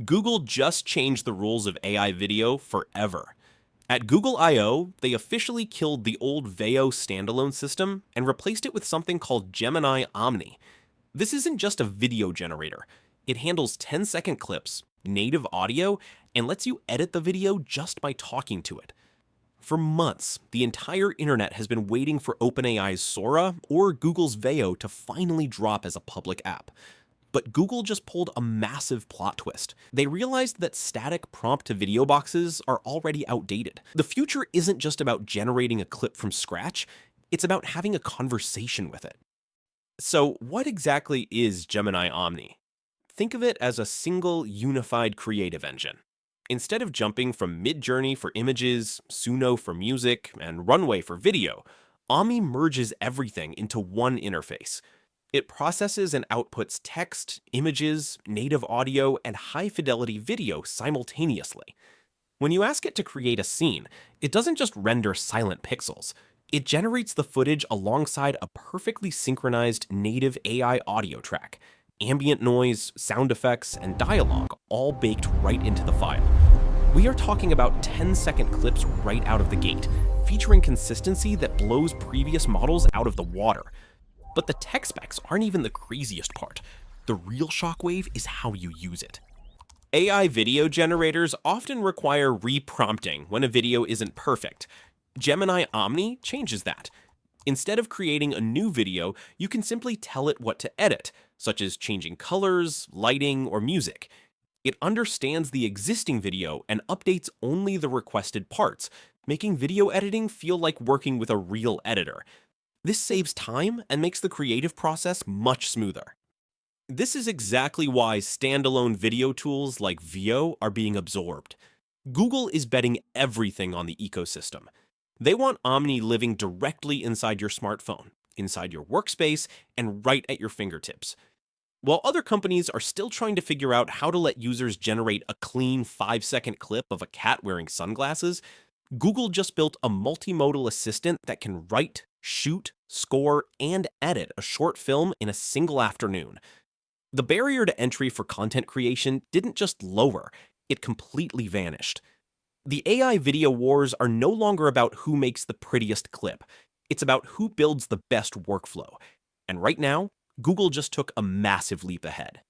Google just changed the rules of AI video forever. At Google I/O, they officially killed the old Veo standalone system and replaced it with something called Gemini Omni. This isn't just a video generator. It handles 10-second clips, native audio, and lets you edit the video just by talking to it. For months, the entire internet has been waiting for OpenAI's Sora or Google's Veo to finally drop as a public app. But Google just pulled a massive plot twist. They realized that static prompt-to-video boxes are already outdated. The future isn't just about generating a clip from scratch, it's about having a conversation with it. So what exactly is Gemini Omni? Think of it as a single unified creative engine. Instead of jumping from Midjourney for images, Suno for music, and Runway for video, Omni merges everything into one interface. It processes and outputs text, images, native audio, and high-fidelity video simultaneously. When you ask it to create a scene, it doesn't just render silent pixels. It generates the footage alongside a perfectly synchronized native AI audio track. Ambient noise, sound effects, and dialogue all baked right into the file. We are talking about 10-second clips right out of the gate, featuring consistency that blows previous models out of the water. But the tech specs aren't even the craziest part. The real shockwave is how you use it. AI video generators often require reprompting when a video isn't perfect. Gemini Omni changes that. Instead of creating a new video, you can simply tell it what to edit, such as changing colors, lighting, or music. It understands the existing video and updates only the requested parts, making video editing feel like working with a real editor. This saves time and makes the creative process much smoother. This is exactly why standalone video tools like Veo are being absorbed. Google is betting everything on the ecosystem. They want Omni living directly inside your smartphone, inside your workspace, and right at your fingertips. While other companies are still trying to figure out how to let users generate a clean 5-second clip of a cat wearing sunglasses, Google just built a multimodal assistant that can write, shoot, score, and edit a short film in a single afternoon. The barrier to entry for content creation didn't just lower, it completely vanished. The AI video wars are no longer about who makes the prettiest clip. It's about who builds the best workflow. And right now, Google just took a massive leap ahead.